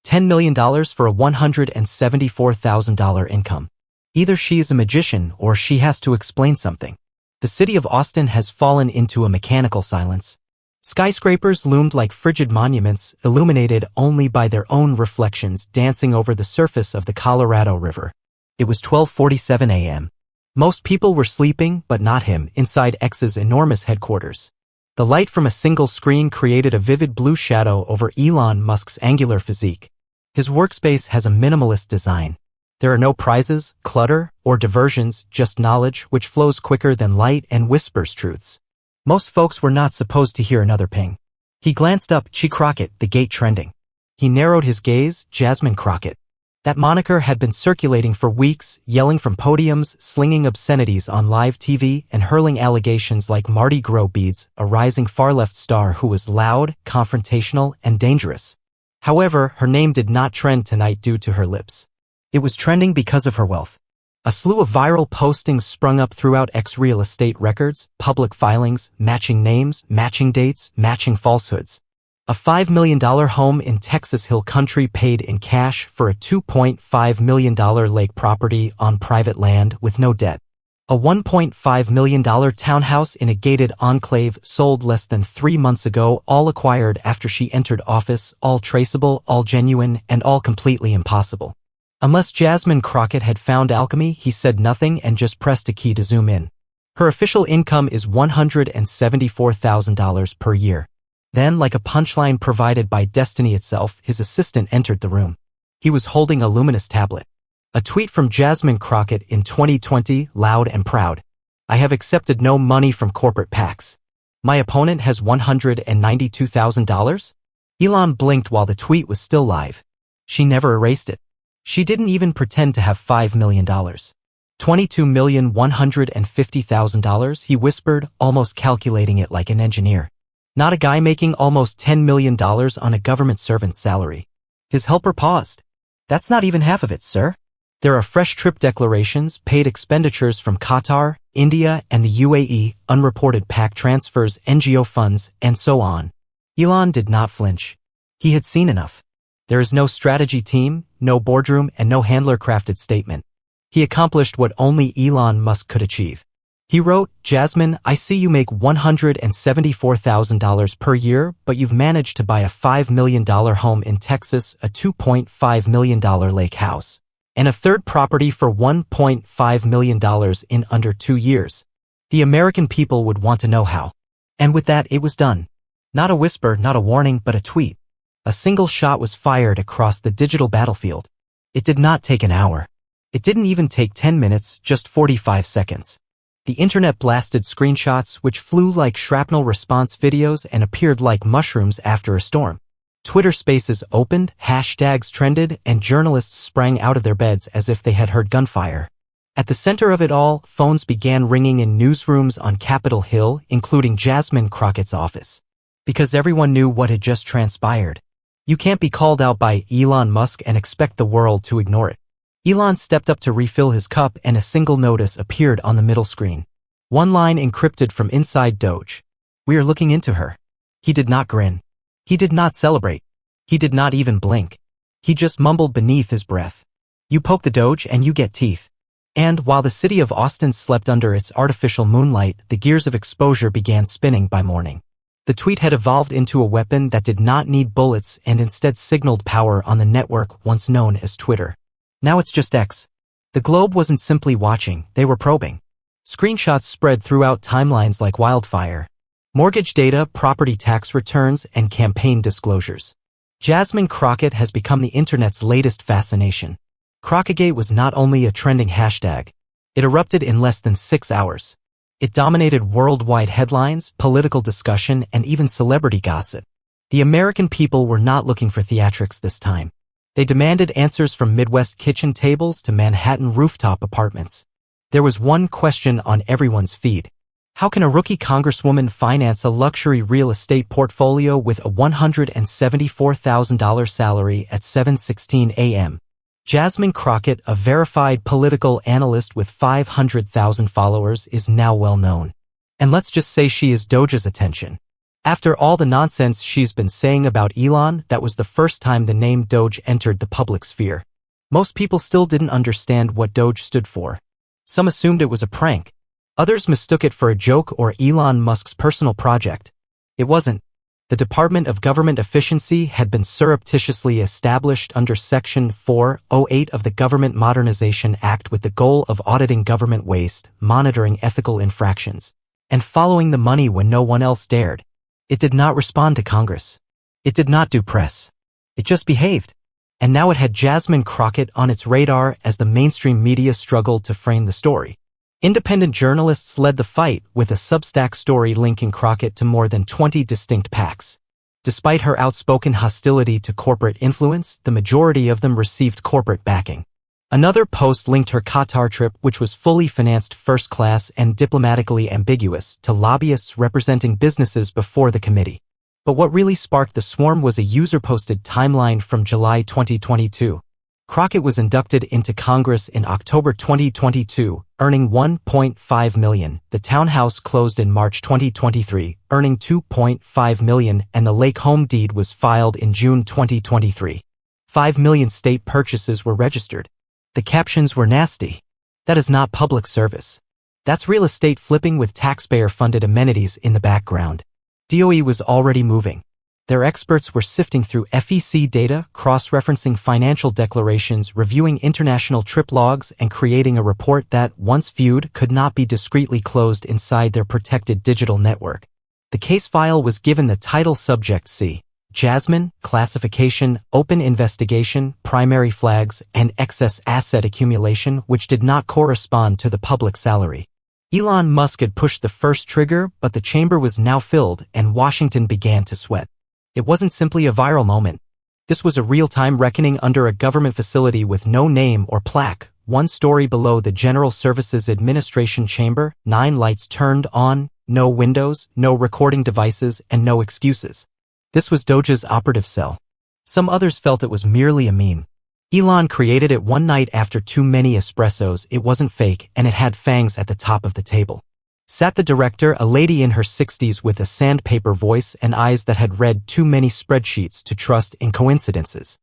$10 million for a $174,000 income. Either she is a magician or she has to explain something. The city of Austin has fallen into a mechanical silence. Skyscrapers loomed like frigid monuments, illuminated only by their own reflections dancing over the surface of the Colorado River. It was 12:47 a.m. Most people were sleeping, but not him, inside X's enormous headquarters. The light from a single screen created a vivid blue shadow over Elon Musk's angular physique. His workspace has a minimalist design. There are no prizes, clutter, or diversions, just knowledge which flows quicker than light and whispers truths. Most folks were not supposed to hear another ping. He glanced up, Chi Crockett, the gate trending. He narrowed his gaze, Jasmine Crockett. That moniker had been circulating for weeks, yelling from podiums, slinging obscenities on live TV, and hurling allegations like Mardi Gras beads, a rising far-left star who was loud, confrontational, and dangerous. However, her name did not trend tonight due to her lips. It was trending because of her wealth. A slew of viral postings sprung up throughout X real estate records, public filings, matching names, matching dates, matching falsehoods. A $5 million home in Texas Hill Country paid in cash for a $2.5 million lake property on private land with no debt. A $1.5 million townhouse in a gated enclave sold less than 3 months ago, all acquired after she entered office, all traceable, all genuine, and all completely impossible. Unless Jasmine Crockett had found alchemy, he said nothing and just pressed a key to zoom in. Her official income is $174,000 per year. Then, like a punchline provided by destiny itself, his assistant entered the room. He was holding a luminous tablet. A tweet from Jasmine Crockett in 2020, loud and proud. I have accepted no money from corporate PACs. My opponent has $192,000? Elon blinked while the tweet was still live. She never erased it. She didn't even pretend to have $5 million. $22,150,000, he whispered, almost calculating it like an engineer. Not a guy making almost $10 million on a government servant's salary. His helper paused. That's not even half of it, sir. There are fresh trip declarations, paid expenditures from Qatar, India, and the UAE, unreported PAC transfers, NGO funds, and so on. Elon did not flinch. He had seen enough. There is no strategy team, no boardroom, and no handler-crafted statement. He accomplished what only Elon Musk could achieve. He wrote, Jasmine, I see you make $174,000 per year, but you've managed to buy a $5 million home in Texas, a $2.5 million lake house, and a third property for $1.5 million in under 2 years. The American people would want to know how. And with that, it was done. Not a whisper, not a warning, but a tweet. A single shot was fired across the digital battlefield. It did not take an hour. It didn't even take 10 minutes, just 45 seconds. The internet blasted screenshots which flew like shrapnel response videos and appeared like mushrooms after a storm. Twitter spaces opened, hashtags trended, and journalists sprang out of their beds as if they had heard gunfire. At the center of it all, phones began ringing in newsrooms on Capitol Hill, including Jasmine Crockett's office. Because everyone knew what had just transpired. You can't be called out by Elon Musk and expect the world to ignore it. Elon stepped up to refill his cup and a single notice appeared on the middle screen. One line encrypted from inside DOGE. We are looking into her. He did not grin. He did not celebrate. He did not even blink. He just mumbled beneath his breath. You poke the DOGE and you get teeth. And while the city of Austin slept under its artificial moonlight, the gears of exposure began spinning by morning. The tweet had evolved into a weapon that did not need bullets and instead signaled power on the network once known as Twitter. Now it's just X. The globe wasn't simply watching, they were probing. Screenshots spread throughout timelines like wildfire. Mortgage data, property tax returns, and campaign disclosures. Jasmine Crockett has become the internet's latest fascination. Crockettgate was not only a trending hashtag. It erupted in less than 6 hours. It dominated worldwide headlines, political discussion, and even celebrity gossip. The American people were not looking for theatrics this time. They demanded answers from Midwest kitchen tables to Manhattan rooftop apartments. There was one question on everyone's feed. How can a rookie congresswoman finance a luxury real estate portfolio with a $174,000 salary at 7:16 a.m.? Jasmine Crockett, a verified political analyst with 500,000 followers, is now well known. And let's just say she is DOGE's attention. After all the nonsense she's been saying about Elon, that was the first time the name DOGE entered the public sphere. Most people still didn't understand what DOGE stood for. Some assumed it was a prank. Others mistook it for a joke or Elon Musk's personal project. It wasn't. The Department of Government Efficiency had been surreptitiously established under Section 408 of the Government Modernization Act with the goal of auditing government waste, monitoring ethical infractions, and following the money when no one else dared. It did not respond to Congress. It did not do press. It just behaved. And now it had Jasmine Crockett on its radar as the mainstream media struggled to frame the story. Independent journalists led the fight with a Substack story linking Crockett to more than 20 distinct PACs. Despite her outspoken hostility to corporate influence, the majority of them received corporate backing. Another post linked her Qatar trip, which was fully financed first class and diplomatically ambiguous, to lobbyists representing businesses before the committee. But what really sparked the swarm was a user-posted timeline from July 2022. Crockett was inducted into Congress in October 2022, earning $1.5 million. The townhouse closed in March 2023, earning $2.5 million, and the lake home deed was filed in June 2023. 5 million state purchases were registered. The captions were nasty. That is not public service. That's real estate flipping with taxpayer-funded amenities in the background. DOE was already moving. Their experts were sifting through FEC data, cross-referencing financial declarations, reviewing international trip logs, and creating a report that, once viewed, could not be discreetly closed inside their protected digital network. The case file was given the title Subject C. Jasmine, Classification, Open Investigation, Primary Flags, and Excess Asset Accumulation, which did not correspond to the public salary. Elon Musk had pushed the first trigger, but the chamber was now filled, and Washington began to sweat. It wasn't simply a viral moment. This was a real-time reckoning under a government facility with no name or plaque. One story below the General Services Administration chamber, 9 lights turned on, no windows, no recording devices, and no excuses. This was DOGE's operative cell. Some others felt it was merely a meme. Elon created it one night after too many espressos. It wasn't fake, and it had fangs at the top of the table. Sat the director, a lady in her 60s with a sandpaper voice and eyes that had read too many spreadsheets to trust in coincidences.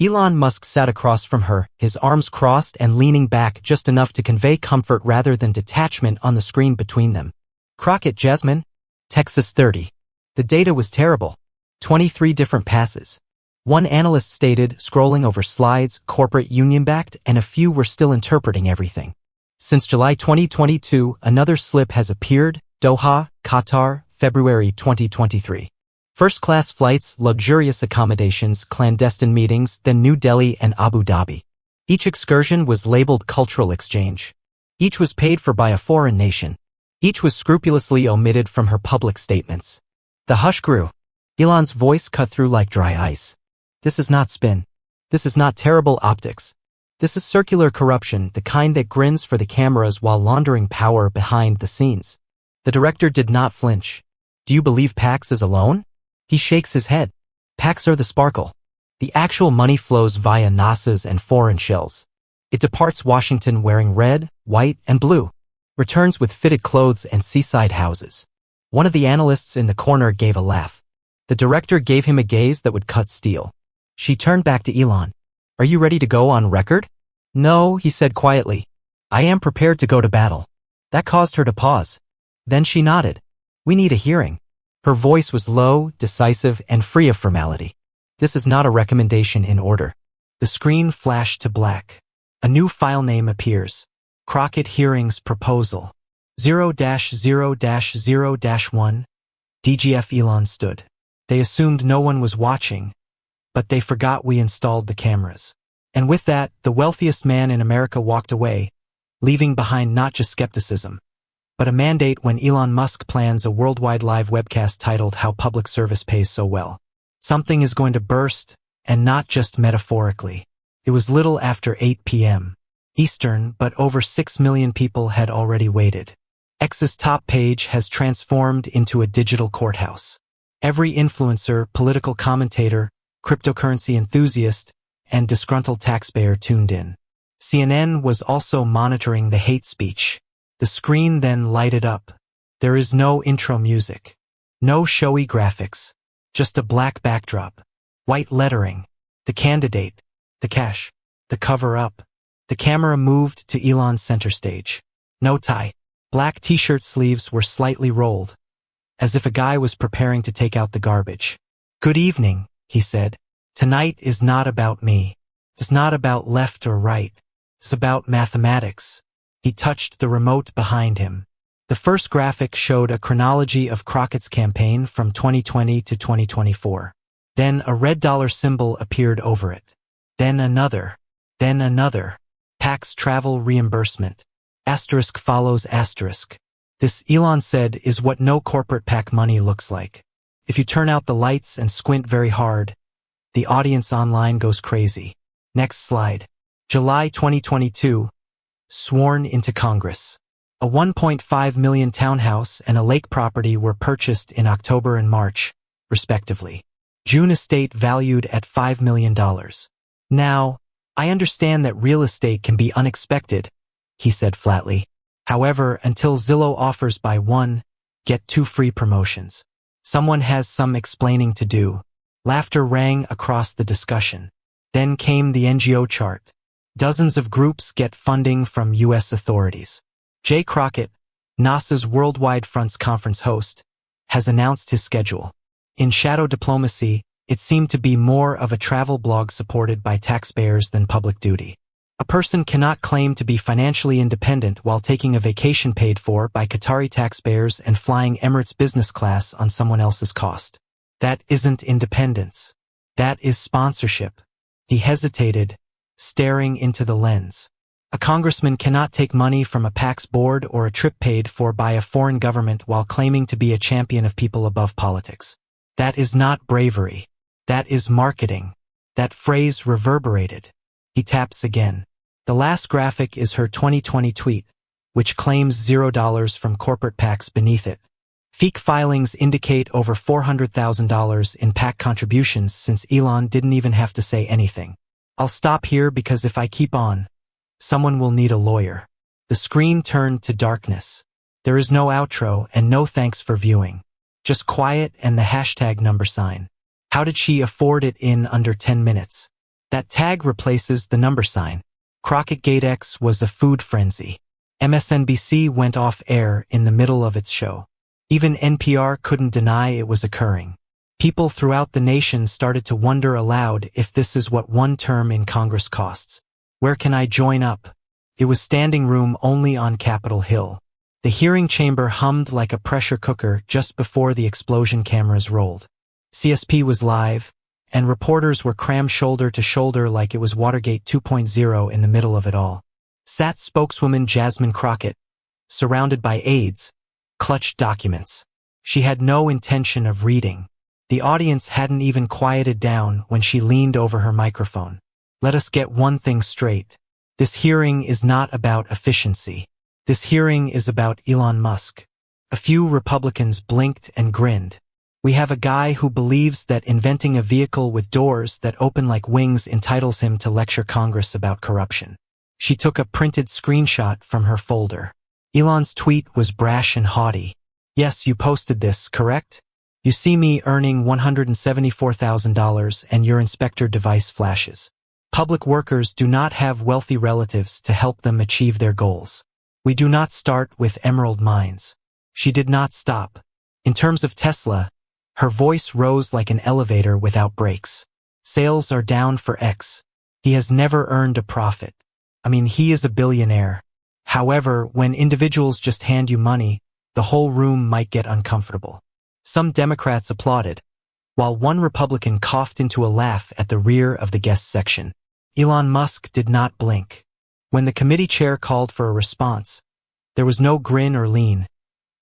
Elon Musk sat across from her, his arms crossed and leaning back just enough to convey comfort rather than detachment on the screen between them. Crockett, Jasmine. Texas 30. The data was terrible. 23 different passes. One analyst stated, scrolling over slides, corporate union-backed, and a few were still interpreting everything. Since July 2022, another slip has appeared, Doha, Qatar, February 2023. First-class flights, luxurious accommodations, clandestine meetings, then New Delhi and Abu Dhabi. Each excursion was labeled cultural exchange. Each was paid for by a foreign nation. Each was scrupulously omitted from her public statements. The hush grew. Elon's voice cut through like dry ice. This is not spin. This is not terrible optics. This is circular corruption, the kind that grins for the cameras while laundering power behind the scenes. The director did not flinch. Do you believe PACs is alone? He shakes his head. PACs are the sparkle. The actual money flows via NASA's and foreign shells. It departs Washington wearing red, white, and blue. Returns with fitted clothes and seaside houses. One of the analysts in the corner gave a laugh. The director gave him a gaze that would cut steel. She turned back to Elon. Are you ready to go on record? No, he said quietly. I am prepared to go to battle. That caused her to pause. Then she nodded. We need a hearing. Her voice was low, decisive, and free of formality. This is not a recommendation in order. The screen flashed to black. A new file name appears. Crockett Hearings Proposal. 0-0-0-1. DGF. Elon stood. They assumed no one was watching, but they forgot we installed the cameras. And with that, the wealthiest man in America walked away, leaving behind not just skepticism, but a mandate when Elon Musk plans a worldwide live webcast titled How Public Service Pays So Well. Something is going to burst, and not just metaphorically. It was little after 8 p.m. Eastern, but over 6 million people had already waited. X's top page has transformed into a digital courthouse. Every influencer, political commentator, cryptocurrency enthusiast, and disgruntled taxpayer tuned in. CNN was also monitoring the hate speech. The screen then lighted up. There is no intro music. No showy graphics. Just a black backdrop. White lettering. The candidate. The cash. The cover-up. The camera moved to Elon's center stage. No tie. Black t-shirt sleeves were slightly rolled, as if a guy was preparing to take out the garbage. "Good evening," he said. "Tonight is not about me. It's not about left or right. It's about mathematics." He touched the remote behind him. The first graphic showed a chronology of Crockett's campaign from 2020 to 2024. Then a red dollar symbol appeared over it. Then another. Then another. PAC's travel reimbursement. Asterisk follows asterisk. This, Elon said, is what no corporate PAC money looks like. If you turn out the lights and squint very hard, the audience online goes crazy. Next slide. July 2022. Sworn into Congress. A 1.5 million townhouse and a lake property were purchased in October and March, respectively. June estate valued at $5 million. "Now, I understand that real estate can be unexpected," he said flatly. "However, until Zillow offers buy one, get two free promotions. Someone has some explaining to do." Laughter rang across the discussion. Then came the NGO chart. Dozens of groups get funding from U.S. authorities. Jay Crockett, NASA's Worldwide Fronts Conference host, has announced his schedule. In shadow diplomacy, it seemed to be more of a travel blog supported by taxpayers than public duty. A person cannot claim to be financially independent while taking a vacation paid for by Qatari taxpayers and flying Emirates business class on someone else's cost. That isn't independence. That is sponsorship. He hesitated, staring into the lens. A congressman cannot take money from a PAC's board or a trip paid for by a foreign government while claiming to be a champion of people above politics. That is not bravery. That is marketing. That phrase reverberated. He taps again. The last graphic is her 2020 tweet, which claims $0 from corporate PACs beneath it. FEC filings indicate over $400,000 in PAC contributions since Elon didn't even have to say anything. I'll stop here because if I keep on, someone will need a lawyer. The screen turned to darkness. There is no outro and no thanks for viewing. Just quiet and the hashtag number sign. How did she afford it in under 10 minutes? That tag replaces the number sign. Crockett Gatex was a food frenzy. MSNBC went off air in the middle of its show. Even NPR couldn't deny it was occurring. People throughout the nation started to wonder aloud if this is what one term in Congress costs. Where can I join up? It was standing room only on Capitol Hill. The hearing chamber hummed like a pressure cooker just before the explosion cameras rolled. CSP was live, and reporters were crammed shoulder to shoulder like it was Watergate 2.0 in the middle of it all. SAT spokeswoman Jasmine Crockett, surrounded by aides, clutched documents. She had no intention of reading. The audience hadn't even quieted down when she leaned over her microphone. Let us get one thing straight. This hearing is not about efficiency. This hearing is about Elon Musk. A few Republicans blinked and grinned. We have a guy who believes that inventing a vehicle with doors that open like wings entitles him to lecture Congress about corruption. She took a printed screenshot from her folder. Elon's tweet was brash and haughty. Yes, you posted this, correct? You see me earning $174,000 and your inspector device flashes. Public workers do not have wealthy relatives to help them achieve their goals. We do not start with emerald mines. She did not stop. In terms of Tesla, her voice rose like an elevator without brakes. Sales are down for X. He has never earned a profit. I mean, he is a billionaire. However, when individuals just hand you money, the whole room might get uncomfortable. Some Democrats applauded, while one Republican coughed into a laugh at the rear of the guest section. Elon Musk did not blink. When the committee chair called for a response, there was no grin or lean,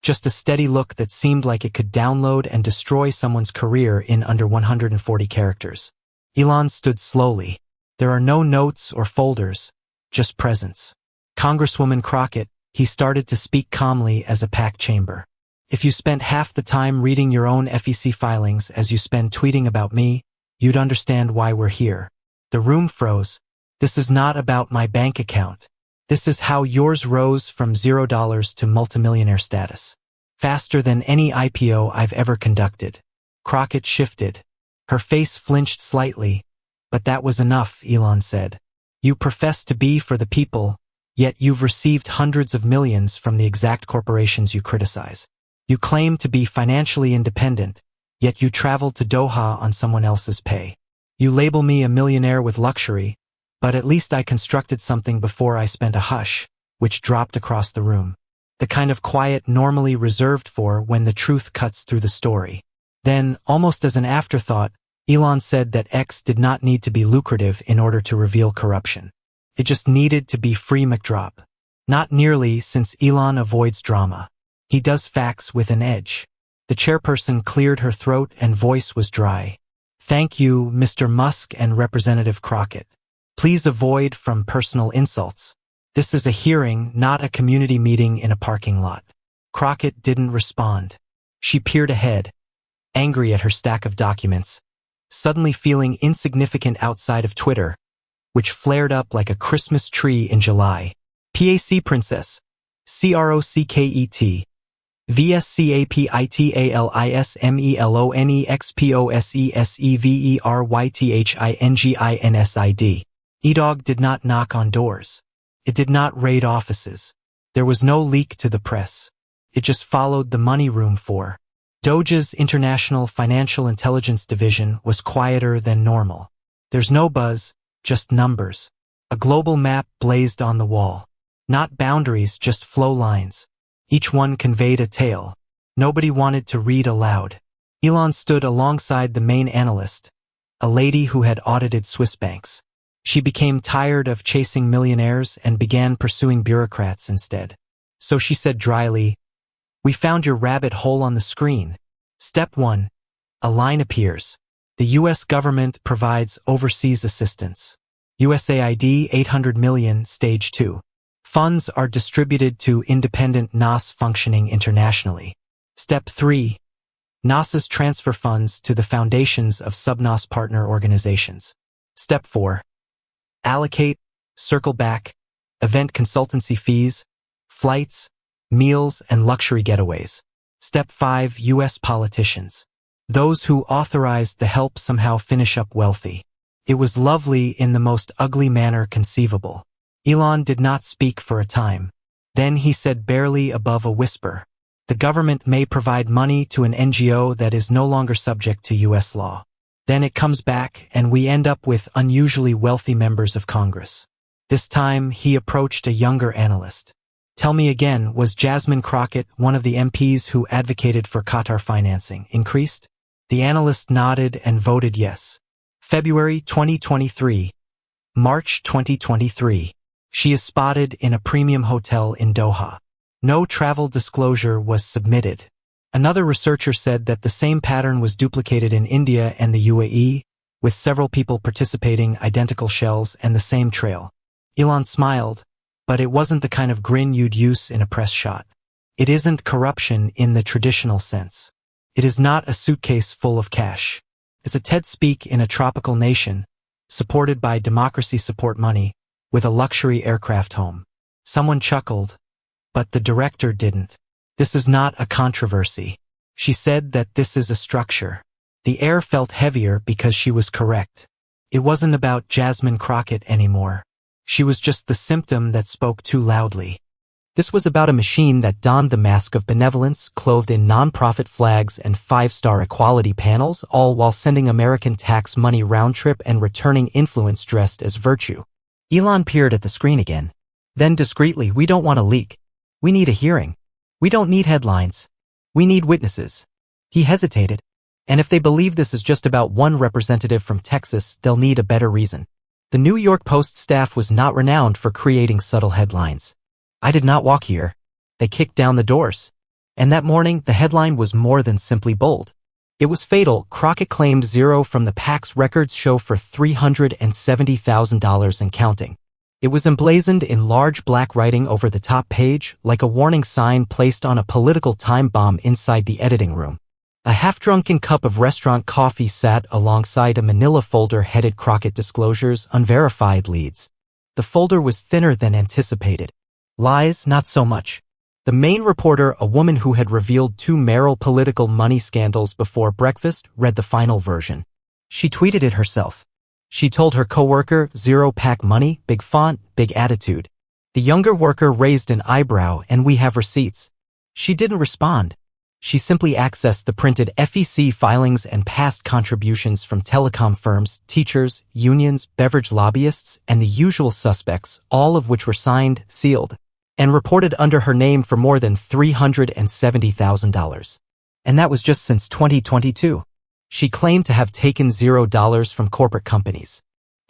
just a steady look that seemed like it could download and destroy someone's career in under 140 characters. Elon stood slowly. There are no notes or folders, just presence. Congresswoman Crockett, he started to speak calmly as a packed chamber. If you spent half the time reading your own FEC filings as you spend tweeting about me, you'd understand why we're here. The room froze. This is not about my bank account. This is how yours rose from $0 to multimillionaire status. Faster than any IPO I've ever conducted. Crockett shifted. Her face flinched slightly, but that was enough, Elon said. You profess to be for the people, yet you've received hundreds of millions from the exact corporations you criticize. You claim to be financially independent, yet you traveled to Doha on someone else's pay. You label me a millionaire with luxury, but at least I constructed something before I spent a hush, which dropped across the room. The kind of quiet normally reserved for when the truth cuts through the story. Then, almost as an afterthought, Elon said that X did not need to be lucrative in order to reveal corruption. It just needed to be free McDrop. Not nearly, since Elon avoids drama. He does facts with an edge. The chairperson cleared her throat and voice was dry. Thank you, Mr. Musk and Representative Crockett. Please avoid from personal insults. This is a hearing, not a community meeting in a parking lot. Crockett didn't respond. She peered ahead, angry at her stack of documents, suddenly feeling insignificant outside of Twitter, which flared up like a Christmas tree in July. PAC Princess. CROCKET. VSCAPITALISMELONEXPOSESEVERYTHINGINSID. DOGE did not knock on doors. It did not raid offices. There was no leak to the press. It just followed the money room for. DOGE's International Financial Intelligence Division was quieter than normal. There's no buzz, just numbers. A global map blazed on the wall. Not boundaries, just flow lines. Each one conveyed a tale. Nobody wanted to read aloud. Elon stood alongside the main analyst, a lady who had audited Swiss banks. She became tired of chasing millionaires and began pursuing bureaucrats instead. So she said dryly, "We found your rabbit hole on the screen. Step 1. A line appears. The U.S. government provides overseas assistance. USAID 800 million, stage 2. Funds are distributed to independent NAS functioning internationally. Step 3. NASA's transfer funds to the foundations of sub-NAS partner organizations. Step 4. Allocate, circle back, event consultancy fees, flights, meals, and luxury getaways. Step 5. U.S. politicians. Those who authorized the help somehow finish up wealthy. It was lovely in the most ugly manner conceivable. Elon did not speak for a time. Then he said barely above a whisper, "The government may provide money to an NGO that is no longer subject to U.S. law. Then it comes back and we end up with unusually wealthy members of Congress." This time he approached a younger analyst. "Tell me again, was Jasmine Crockett one of the MPs who advocated for Qatar financing increased?" The analyst nodded and voted yes. February 2023. March 2023. She is spotted in a premium hotel in Doha. No travel disclosure was submitted. Another researcher said that the same pattern was duplicated in India and the UAE, with several people participating, identical shells, and the same trail. Elon smiled, but it wasn't the kind of grin you'd use in a press shot. It isn't corruption in the traditional sense. It is not a suitcase full of cash. It's a TED speak in a tropical nation, supported by democracy support money, with a luxury aircraft home. Someone chuckled, but the director didn't. "This is not a controversy." She said that this is a structure. The air felt heavier because she was correct. It wasn't about Jasmine Crockett anymore. She was just the symptom that spoke too loudly. This was about a machine that donned the mask of benevolence, clothed in non-profit flags and 5-star equality panels, all while sending American tax money round-trip and returning influence dressed as virtue. Elon peered at the screen again. Then discreetly, "We don't want a leak. We need a hearing. We don't need headlines. We need witnesses." He hesitated. "And if they believe this is just about one representative from Texas, they'll need a better reason." The New York Post staff was not renowned for creating subtle headlines. "I did not walk here. They kicked down the doors." And that morning, the headline was more than simply bold. It was fatal. Crockett claimed zero from the PAC's records show for $370,000 and counting. It was emblazoned in large black writing over the top page, like a warning sign placed on a political time bomb inside the editing room. A half-drunken cup of restaurant coffee sat alongside a manila folder headed Crockett Disclosures, Unverified Leads. The folder was thinner than anticipated. Lies, not so much. The main reporter, a woman who had revealed 2 marital political money scandals before breakfast, read the final version. She tweeted it herself. She told her coworker, "Zero pack money, big font, big attitude." The younger worker raised an eyebrow, "And we have receipts." She didn't respond. She simply accessed the printed FEC filings and past contributions from telecom firms, teachers, unions, beverage lobbyists, and the usual suspects, all of which were signed, sealed, and reported under her name for more than $370,000. And that was just since 2022. She claimed to have taken $0 from corporate companies.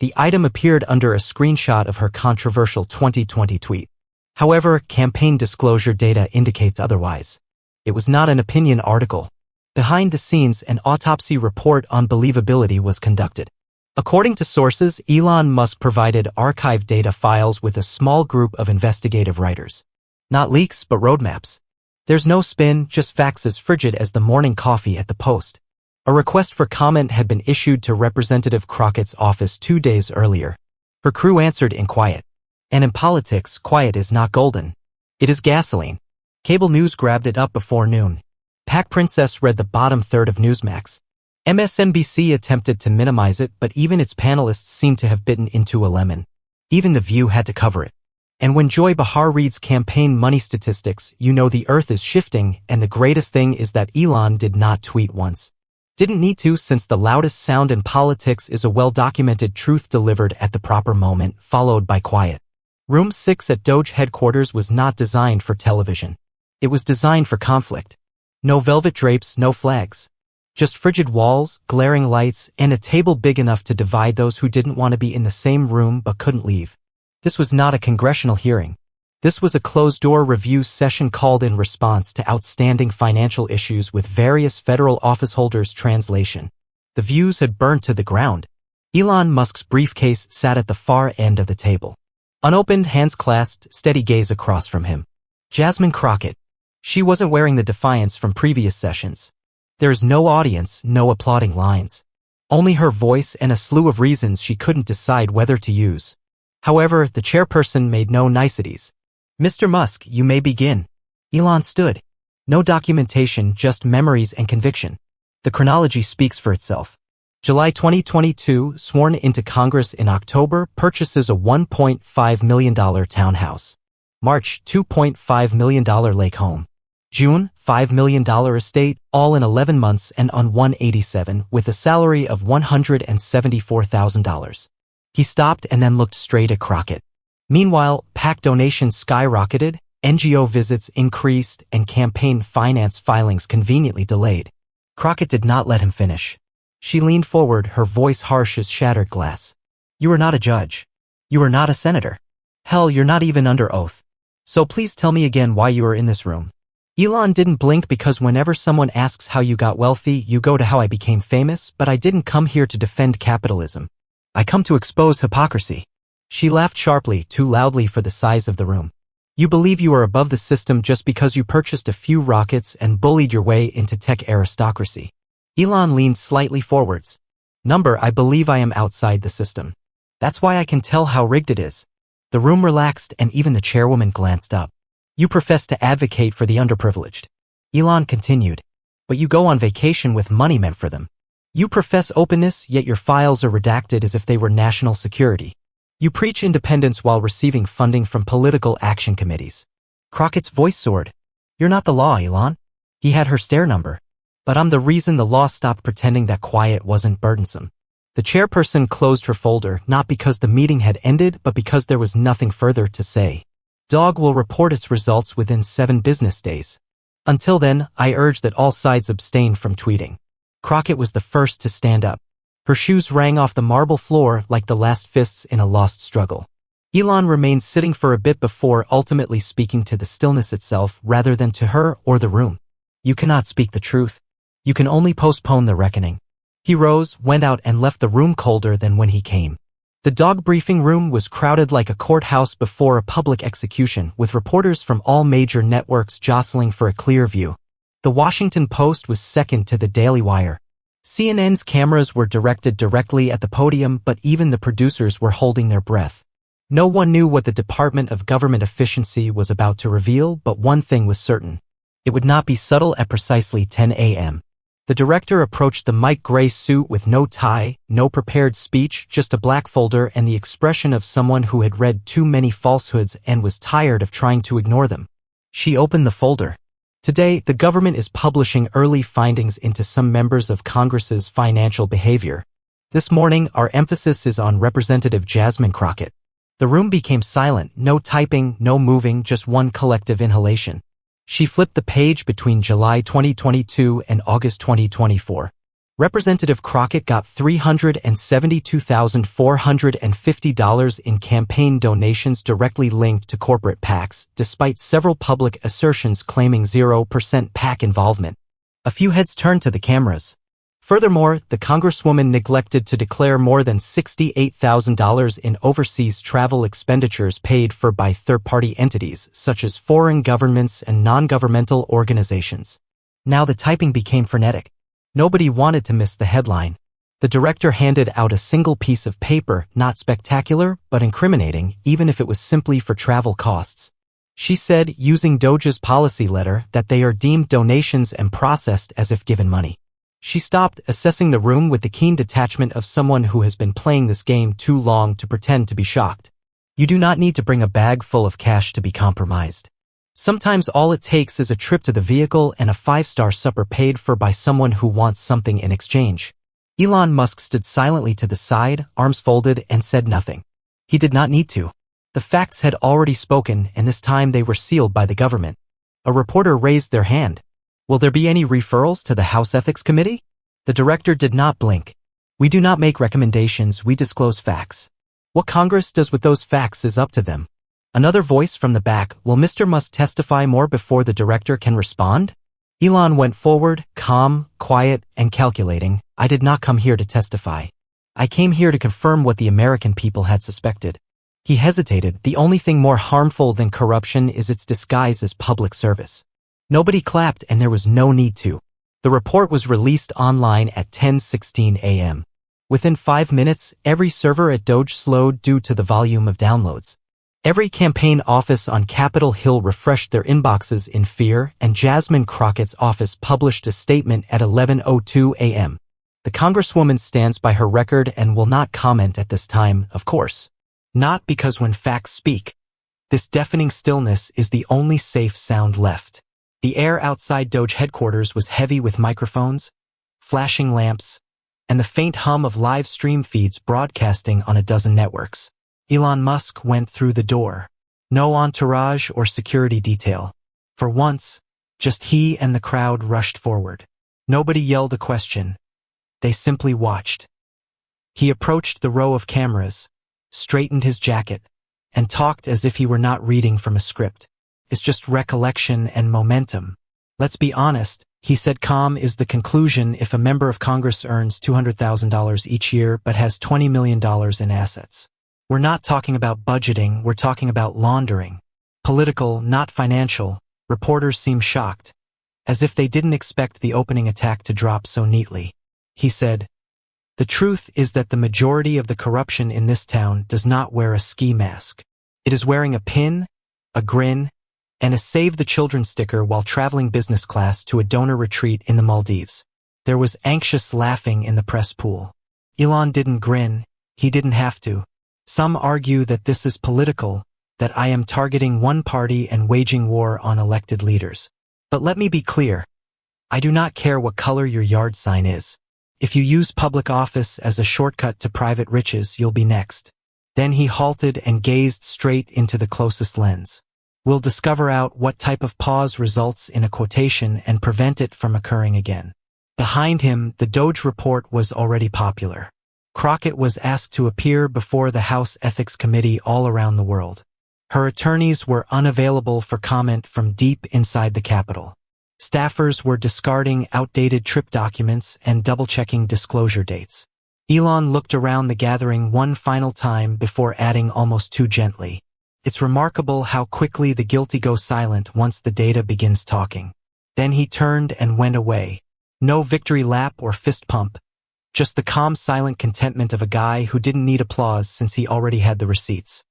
The item appeared under a screenshot of her controversial 2020 tweet. However, campaign disclosure data indicates otherwise. It was not an opinion article. Behind the scenes, an autopsy report on believability was conducted. According to sources, Elon Musk provided archive data files with a small group of investigative writers. Not leaks, but roadmaps. There's no spin, just facts as frigid as the morning coffee at the Post. A request for comment had been issued to Representative Crockett's office 2 days earlier. Her crew answered in quiet. And in politics, quiet is not golden. It is gasoline. Cable news grabbed it up before noon. Pac Princess read the bottom third of Newsmax. MSNBC attempted to minimize it, but even its panelists seemed to have bitten into a lemon. Even The View had to cover it. And when Joy Behar reads campaign money statistics, you know the earth is shifting, and the greatest thing is that Elon did not tweet once. Didn't need to, since the loudest sound in politics is a well-documented truth delivered at the proper moment, followed by quiet. Room 6 at DOGE headquarters was not designed for television. It was designed for conflict. No velvet drapes, no flags. Just frigid walls, glaring lights, and a table big enough to divide those who didn't want to be in the same room but couldn't leave. This was not a congressional hearing. This was a closed-door review session called in response to outstanding financial issues with various federal officeholders. Translation. The views had burned to the ground. Elon Musk's briefcase sat at the far end of the table. Unopened, hands clasped, steady gaze across from him. Jasmine Crockett. She wasn't wearing the defiance from previous sessions. There's no audience, no applauding lines. Only her voice and a slew of reasons she couldn't decide whether to use. However, the chairperson made no niceties. "Mr. Musk, you may begin." Elon stood. No documentation, just memories and conviction. The chronology speaks for itself. July 2022, sworn into Congress in October, purchases a $1.5 million townhouse. March, $2.5 million lake home. June, $5 million estate, all in 11 months and on 187 with a salary of $174,000. He stopped and then looked straight at Crockett. Meanwhile, PAC donations skyrocketed, NGO visits increased, and campaign finance filings conveniently delayed. Crockett did not let him finish. She leaned forward, her voice harsh as shattered glass. "You are not a judge. You are not a senator. Hell, you're not even under oath. So please tell me again why you are in this room." Elon didn't blink, because whenever someone asks how you got wealthy, you go to how I became famous, but I didn't come here to defend capitalism. I come to expose hypocrisy. She laughed sharply, too loudly for the size of the room. You believe you are above the system just because you purchased a few rockets and bullied your way into tech aristocracy. Elon leaned slightly forwards. I believe I am outside the system. That's why I can tell how rigged it is. The room relaxed and even the chairwoman glanced up. You profess to advocate for the underprivileged. Elon continued. But you go on vacation with money meant for them. You profess openness, yet your files are redacted as if they were national security. You preach independence while receiving funding from political action committees. Crockett's voice soared. You're not the law, Elon. He had her stare number. But I'm the reason the law stopped pretending that quiet wasn't burdensome. The chairperson closed her folder, not because the meeting had ended, but because there was nothing further to say. DOGE will report its results within 7 business days. Until then, I urge that all sides abstain from tweeting. Crockett was the first to stand up. Her shoes rang off the marble floor like the last fists in a lost struggle. Elon remained sitting for a bit before ultimately speaking to the stillness itself rather than to her or the room. You cannot speak the truth. You can only postpone the reckoning. He rose, went out, and left the room colder than when he came. The DOGE briefing room was crowded like a courthouse before a public execution, with reporters from all major networks jostling for a clear view. The Washington Post was second to the Daily Wire. CNN's cameras were directed directly at the podium, but even the producers were holding their breath. No one knew what the Department of Government Efficiency was about to reveal, but one thing was certain. It would not be subtle at precisely 10 a.m. The director approached the Mike gray suit with no tie, no prepared speech, just a black folder and the expression of someone who had read too many falsehoods and was tired of trying to ignore them. She opened the folder. Today, the government is publishing early findings into some members of Congress's financial behavior. This morning, our emphasis is on Representative Jasmine Crockett. The room became silent, no typing, no moving, just one collective inhalation. She flipped the page between July 2022 and August 2024. Representative Crockett got $372,450 in campaign donations directly linked to corporate PACs, despite several public assertions claiming 0% PAC involvement. A few heads turned to the cameras. Furthermore, the Congresswoman neglected to declare more than $68,000 in overseas travel expenditures paid for by third-party entities, such as foreign governments and non-governmental organizations. Now the typing became frenetic. Nobody wanted to miss the headline. The director handed out a single piece of paper, not spectacular, but incriminating, even if it was simply for travel costs. She said, using DOGE's policy letter, that they are deemed donations and processed as if given money. She stopped, assessing the room with the keen detachment of someone who has been playing this game too long to pretend to be shocked. You do not need to bring a bag full of cash to be compromised. Sometimes all it takes is a trip to the vehicle and a 5-star supper paid for by someone who wants something in exchange. Elon Musk stood silently to the side, arms folded, and said nothing. He did not need to. The facts had already spoken, and this time they were sealed by the government. A reporter raised their hand. Will there be any referrals to the House Ethics Committee? The director did not blink. We do not make recommendations, we disclose facts. What Congress does with those facts is up to them. Another voice from the back, will Mr. Musk testify more before the director can respond? Elon went forward, calm, quiet, and calculating. I did not come here to testify. I came here to confirm what the American people had suspected. He hesitated. The only thing more harmful than corruption is its disguise as public service. Nobody clapped and there was no need to. The report was released online at 10:16 a.m. Within 5 minutes, every server at DOGE slowed due to the volume of downloads. Every campaign office on Capitol Hill refreshed their inboxes in fear, and Jasmine Crockett's office published a statement at 11:02 a.m. The Congresswoman stands by her record and will not comment at this time, of course. Not because when facts speak. This deafening stillness is the only safe sound left. The air outside DOGE headquarters was heavy with microphones, flashing lamps, and the faint hum of live stream feeds broadcasting on a dozen networks. Elon Musk went through the door. No entourage or security detail. For once, just he and the crowd rushed forward. Nobody yelled a question. They simply watched. He approached the row of cameras, straightened his jacket, and talked as if he were not reading from a script. It's just recollection and momentum. Let's be honest, he said, calm is the conclusion if a member of Congress earns $200,000 each year but has $20 million in assets. We're not talking about budgeting, we're talking about laundering. Political, not financial. Reporters seem shocked, as if they didn't expect the opening attack to drop so neatly. He said, the truth is that the majority of the corruption in this town does not wear a ski mask. It is wearing a pin, a grin, and a Save the Children sticker while traveling business class to a donor retreat in the Maldives. There was anxious laughing in the press pool. Elon didn't grin. He didn't have to. Some argue that this is political, that I am targeting one party and waging war on elected leaders. But let me be clear. I do not care what color your yard sign is. If you use public office as a shortcut to private riches, you'll be next. Then he halted and gazed straight into the closest lens. We'll discover out what type of pause results in a quotation and prevent it from occurring again. Behind him, the DOGE report was already popular. Crockett was asked to appear before the House Ethics Committee all around the world. Her attorneys were unavailable for comment from deep inside the Capitol. Staffers were discarding outdated trip documents and double-checking disclosure dates. Elon looked around the gathering one final time before adding almost too gently. It's remarkable how quickly the guilty go silent once the data begins talking. Then he turned and went away. No victory lap or fist pump, just the calm, silent contentment of a guy who didn't need applause since he already had the receipts.